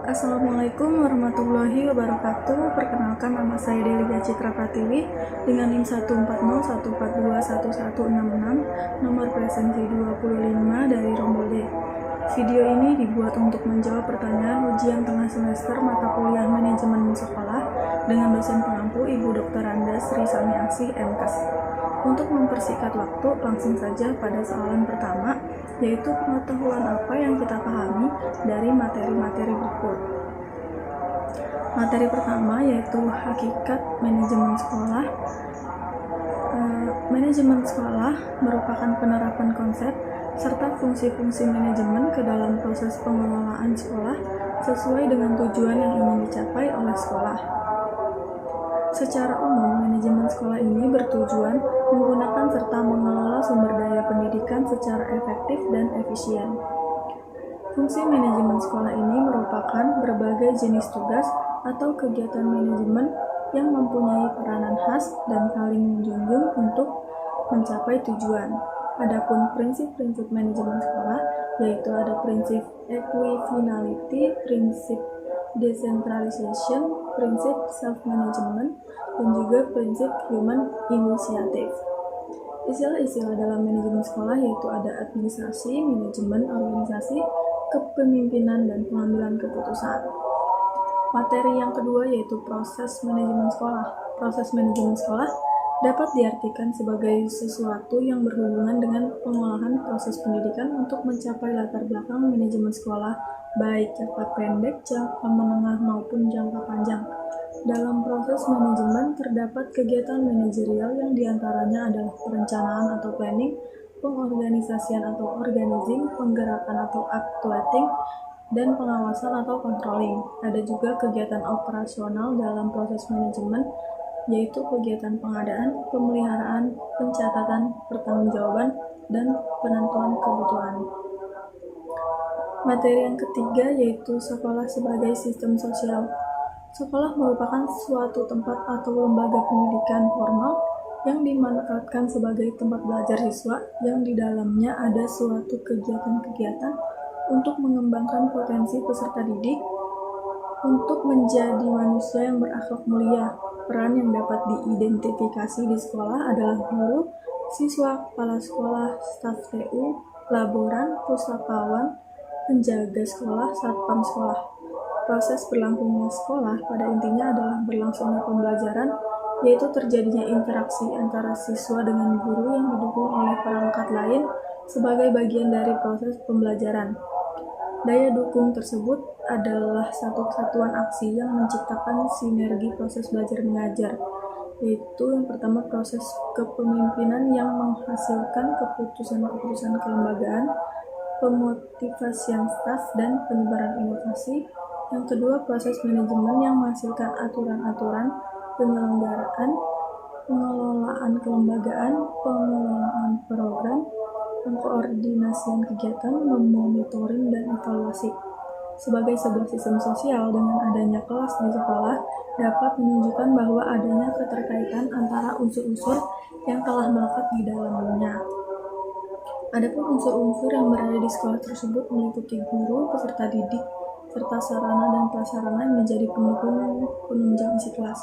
Assalamualaikum warahmatullahi wabarakatuh. Perkenalkan, nama saya Delia Citra Pratiwi dengan NIM 14014211166, nomor presensi 25 dari Rombol D. Video ini dibuat untuk menjawab pertanyaan ujian tengah semester mata kuliah manajemen sekolah dengan dosen pengampu Ibu Dr. Anda Sri Samiasih MKes. Untuk mempersingkat waktu, langsung saja pada soalan pertama, yaitu pengetahuan apa yang kita pahami dari materi-materi berikut. Materi pertama yaitu hakikat manajemen sekolah. Manajemen sekolah merupakan penerapan konsep serta fungsi-fungsi manajemen ke dalam proses pengelolaan sekolah sesuai dengan tujuan yang ingin dicapai oleh sekolah. Secara umum, manajemen sekolah ini bertujuan menggunakan serta mengelola sumber daya pendidikan secara efektif dan efisien. Fungsi manajemen sekolah ini merupakan berbagai jenis tugas atau kegiatan manajemen yang mempunyai peranan khas dan saling menjunjung untuk mencapai tujuan. Adapun prinsip-prinsip manajemen sekolah yaitu ada prinsip equifinality, prinsip decentralization, prinsip self-management, dan juga prinsip human initiative. Istilah-istilah dalam manajemen sekolah yaitu ada administrasi, manajemen, organisasi, kepemimpinan, dan pengambilan keputusan. Materi yang kedua yaitu proses manajemen sekolah. Proses manajemen sekolah dapat diartikan sebagai sesuatu yang berhubungan dengan pengolahan proses pendidikan untuk mencapai latar belakang manajemen sekolah, baik jangka pendek, jangka menengah, maupun jangka panjang. Dalam proses manajemen terdapat kegiatan manajerial yang diantaranya adalah perencanaan atau planning, pengorganisasian atau organizing, penggerakan atau actuating, dan pengawasan atau controlling. Ada juga kegiatan operasional dalam proses manajemen, yaitu kegiatan pengadaan, pemeliharaan, pencatatan, pertanggungjawaban, dan penentuan kebutuhan. Materi yang ketiga yaitu sekolah sebagai sistem sosial. Sekolah merupakan suatu tempat atau lembaga pendidikan formal yang dimanfaatkan sebagai tempat belajar siswa yang di dalamnya ada suatu kegiatan-kegiatan untuk mengembangkan potensi peserta didik untuk menjadi manusia yang berakhlak mulia. Peran yang dapat diidentifikasi di sekolah adalah guru, siswa, kepala sekolah, staf TU, laboran, pustakawan, penjaga sekolah, satpam sekolah. Proses berlangsungnya sekolah pada intinya adalah berlangsungnya pembelajaran, yaitu terjadinya interaksi antara siswa dengan guru yang didukung oleh perangkat lain sebagai bagian dari proses pembelajaran. Daya dukung tersebut adalah satu kesatuan aksi yang menciptakan sinergi proses belajar mengajar, yaitu yang pertama proses kepemimpinan yang menghasilkan keputusan-keputusan kelembagaan, pemotivasian staf, dan penyebaran inovasi. Yang kedua, proses manajemen yang menghasilkan aturan-aturan penyelenggaraan, pengelolaan kelembagaan, pengelolaan program, pengkoordinasian kegiatan, memonitoring, dan evaluasi. Sebagai sebuah sistem sosial, dengan adanya kelas di sekolah dapat menunjukkan bahwa adanya keterkaitan antara unsur-unsur yang telah melekat di dalamnya. Adapun unsur-unsur yang berada di sekolah tersebut meliputi guru, peserta didik, serta sarana dan prasarana yang menjadi pendukung penunjang isi kelas.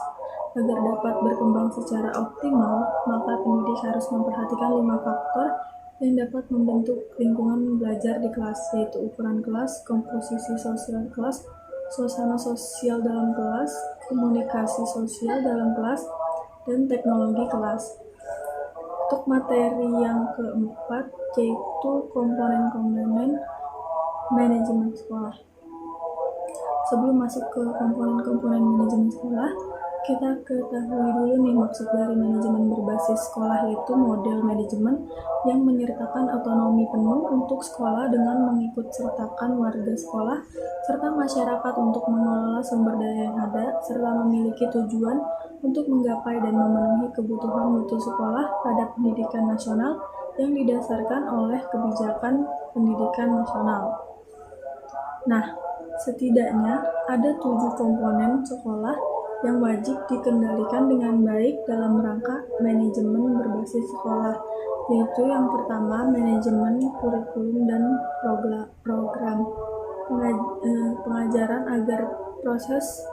Agar dapat berkembang secara optimal, maka pendidik harus memperhatikan 5 faktor yang dapat membentuk lingkungan belajar di kelas, yaitu ukuran kelas, komposisi sosial kelas, suasana sosial dalam kelas, komunikasi sosial dalam kelas, dan teknologi kelas. Untuk materi yang keempat yaitu komponen-komponen manajemen sekolah. Sebelum masuk ke komponen-komponen manajemen sekolah, kita ketahui dulu nih maksud dari manajemen berbasis sekolah, yaitu model manajemen yang menyertakan otonomi penuh untuk sekolah dengan mengikut sertakan warga sekolah serta masyarakat untuk mengelola sumber daya yang ada serta memiliki tujuan untuk menggapai dan memenuhi kebutuhan mutu sekolah pada pendidikan nasional yang didasarkan oleh kebijakan pendidikan nasional. Nah, setidaknya ada 7 komponen sekolah yang wajib dikendalikan dengan baik dalam rangka manajemen berbasis sekolah, yaitu yang pertama manajemen kurikulum dan program. pengajaran agar proses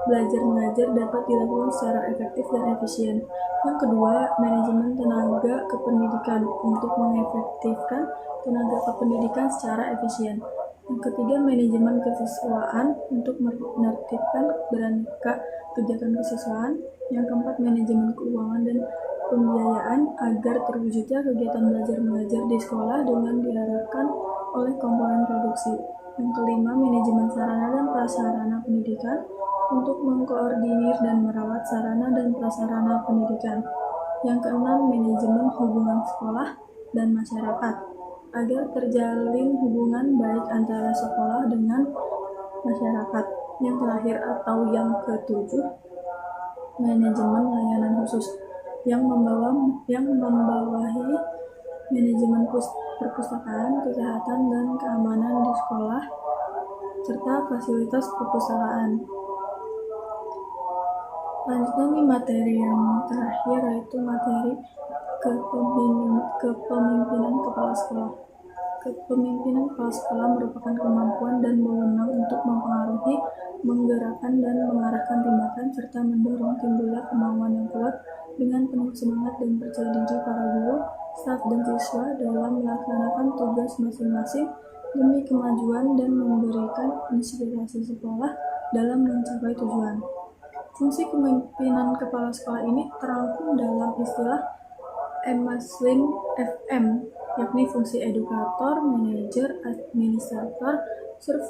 belajar mengajar dapat dilakukan secara efektif dan efisien. Yang kedua, manajemen tenaga kependidikan untuk mengefektifkan tenaga kependidikan secara efisien. Yang ketiga, manajemen kesiswaan untuk menertibkan beraneka kegiatan kesiswaan. Yang keempat, manajemen keuangan dan pembiayaan agar terwujudnya kegiatan belajar mengajar di sekolah dengan diarahkan oleh komponen produksi. Yang kelima, manajemen sarana dan prasarana pendidikan untuk mengkoordinir dan merawat sarana dan prasarana pendidikan. Yang keenam, manajemen hubungan sekolah dan masyarakat agar terjalin hubungan baik antara sekolah dengan masyarakat. Yang terakhir atau yang ketujuh, manajemen layanan khusus yang membawahi manajemen perpustakaan, kesehatan, dan keamanan di sekolah, serta fasilitas perpustakaan. Lanjutnya nih materi yang terakhir, yaitu materi kepemimpinan kepala sekolah. Kepemimpinan kepala sekolah merupakan kemampuan dan wewenang untuk mempengaruhi, menggerakkan, dan mengarahkan tindakan, serta mendorong timbulnya kemauan yang kuat dengan penuh semangat dan percaya diri para guru, staf, dan siswa dalam melaksanakan tugas masing-masing demi kemajuan dan memberikan inspirasi sekolah dalam mencapai tujuan. Fungsi kepemimpinan kepala sekolah ini terangkum dalam istilah Emerson FM, yakni fungsi edukator, manajer, administrator,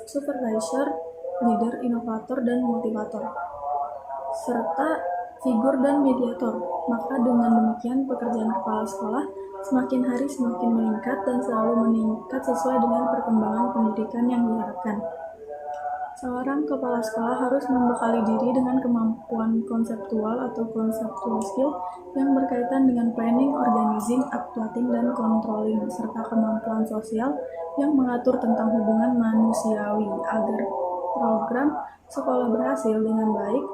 supervisor, leader, inovator, dan motivator, serta figur dan mediator. Maka dengan demikian pekerjaan kepala sekolah semakin hari semakin meningkat dan selalu meningkat sesuai dengan perkembangan pendidikan yang diharapkan. Seorang kepala sekolah harus membekali diri dengan kemampuan konseptual atau conceptual skill yang berkaitan dengan planning, organizing, updating, dan controlling, serta kemampuan sosial yang mengatur tentang hubungan manusiawi. Agar program sekolah berhasil dengan baik,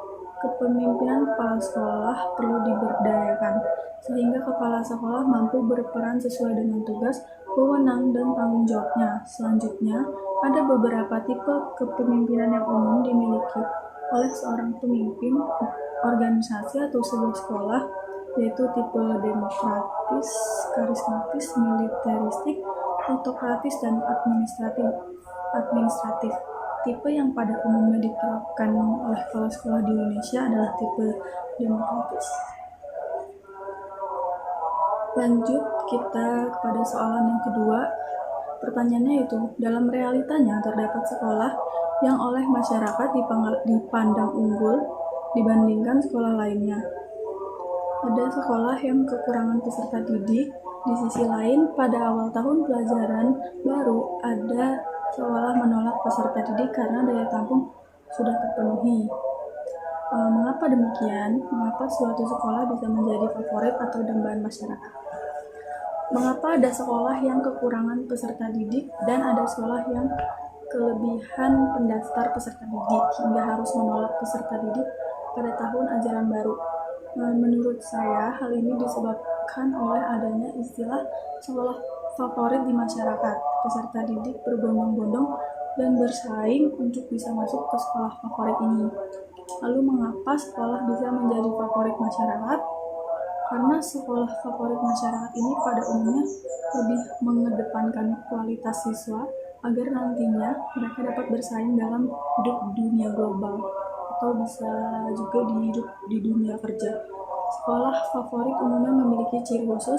kepemimpinan kepala sekolah perlu diberdayakan, sehingga kepala sekolah mampu berperan sesuai dengan tugas, wewenang, dan tanggung jawabnya. Selanjutnya, ada beberapa tipe kepemimpinan yang umum dimiliki oleh seorang pemimpin organisasi atau sebuah sekolah, yaitu tipe demokratis, karismatis, militeristik, autokratis, dan administratif. Tipe yang pada umumnya diterapkan oleh kepala sekolah di Indonesia adalah tipe demokratis. Lanjut kita kepada soalan yang kedua. Pertanyaannya itu, dalam realitanya terdapat sekolah yang oleh masyarakat dipandang unggul dibandingkan sekolah lainnya. Ada sekolah yang kekurangan peserta didik. Di sisi lain, pada awal tahun pelajaran baru, ada sekolah menolak peserta didik karena daya tampung sudah terpenuhi. Mengapa demikian? Mengapa suatu sekolah bisa menjadi favorit atau dambaan masyarakat? Mengapa ada sekolah yang kekurangan peserta didik dan ada sekolah yang kelebihan pendaftar peserta didik hingga harus menolak peserta didik pada tahun ajaran baru? Menurut saya, hal ini disebabkan oleh adanya istilah sekolah favorit di masyarakat. Peserta didik berbondong-bondong dan bersaing untuk bisa masuk ke sekolah favorit ini. Lalu mengapa sekolah bisa menjadi favorit masyarakat? Karena sekolah favorit masyarakat ini pada umumnya lebih mengedepankan kualitas siswa agar nantinya mereka dapat bersaing dalam hidup dunia global atau bisa juga hidup di dunia kerja. Sekolah favorit umumnya memiliki ciri khusus,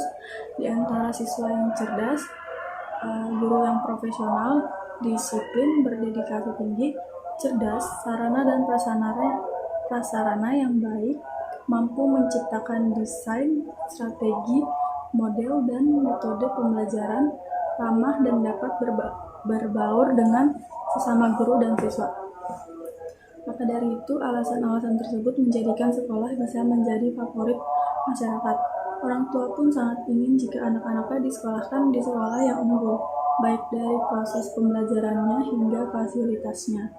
di antara siswa yang cerdas, guru yang profesional, disiplin, berdedikasi tinggi, cerdas, sarana dan prasarana yang baik, mampu menciptakan desain, strategi, model, dan metode pembelajaran ramah dan dapat berbaur dengan sesama guru dan siswa. Maka dari itu, alasan-alasan tersebut menjadikan sekolah bisa menjadi favorit masyarakat. Orang tua pun sangat ingin jika anak-anaknya disekolahkan di sekolah yang unggul, baik dari proses pembelajarannya hingga fasilitasnya.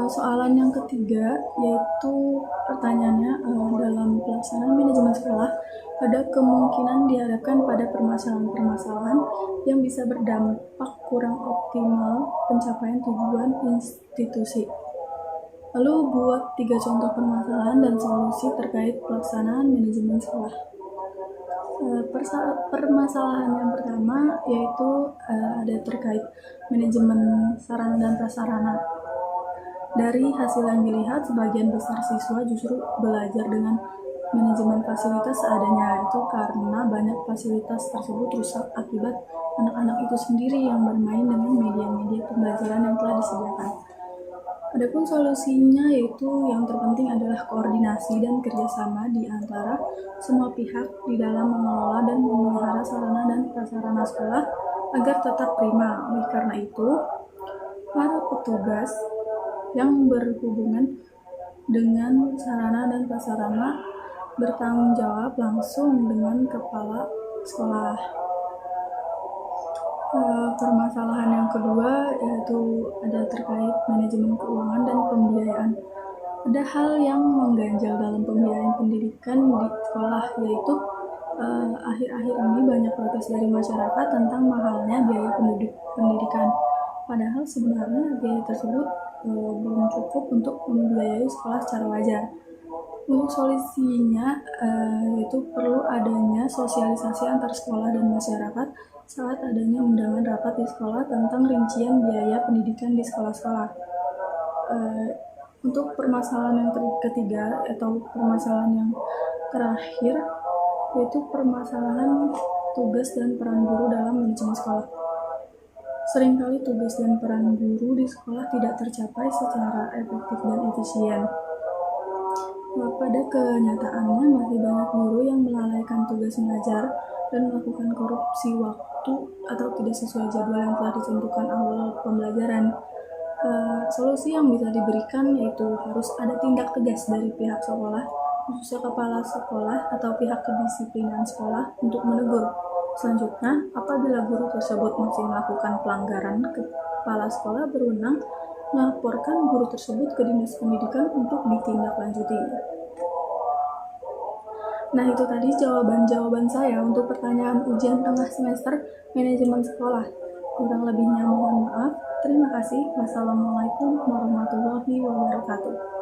Soalan yang ketiga, yaitu pertanyaannya, dalam pelaksanaan manajemen sekolah, Ada kemungkinan dihadapkan pada permasalahan-permasalahan yang bisa berdampak kurang optimal pencapaian tujuan institusi. Lalu buat 3 contoh permasalahan dan solusi terkait pelaksanaan manajemen sekolah. Permasalahan yang pertama yaitu ada terkait manajemen sarana dan prasarana. Dari hasil yang dilihat, sebagian besar siswa justru belajar dengan manajemen fasilitas seadanya, itu karena banyak fasilitas tersebut rusak akibat anak-anak itu sendiri yang bermain dengan media-media pembelajaran yang telah disediakan. Adapun solusinya yaitu yang terpenting adalah koordinasi dan kerjasama di antara semua pihak di dalam mengelola dan memelihara sarana dan prasarana sekolah agar tetap prima. Oleh karena itu, para petugas yang berhubungan dengan sarana dan prasarana bertanggung jawab langsung dengan kepala sekolah. Permasalahan yang kedua yaitu ada terkait manajemen keuangan dan pembiayaan. Ada hal yang mengganjal dalam pembiayaan pendidikan di sekolah, yaitu akhir-akhir ini banyak protes dari masyarakat tentang mahalnya biaya pendidikan. Padahal sebenarnya biaya tersebut belum cukup untuk membiayai sekolah secara wajar. Untuk solusinya itu perlu adanya sosialisasi antar sekolah dan masyarakat saat adanya undangan rapat di sekolah tentang rincian biaya pendidikan di sekolah-sekolah. Untuk permasalahan yang ketiga atau permasalahan yang terakhir yaitu permasalahan tugas dan peran guru dalam manajemen sekolah. Seringkali tugas dan peran guru di sekolah tidak tercapai secara efektif dan efisien. Pada kenyataannya masih banyak guru yang melalaikan tugas mengajar dan melakukan korupsi waktu atau tidak sesuai jadwal yang telah ditentukan awal pembelajaran. Solusi yang bisa diberikan yaitu harus ada tindak tegas dari pihak sekolah, khususnya kepala sekolah atau pihak kedisiplinan sekolah untuk menegur. Selanjutnya, apabila guru tersebut masih melakukan pelanggaran, kepala sekolah berwenang melaporkan guru tersebut ke Dinas Pendidikan untuk ditindaklanjuti. Nah, itu tadi jawaban-jawaban saya untuk pertanyaan ujian tengah semester manajemen sekolah. Kurang lebihnya mohon maaf. Terima kasih. Wassalamualaikum warahmatullahi wabarakatuh.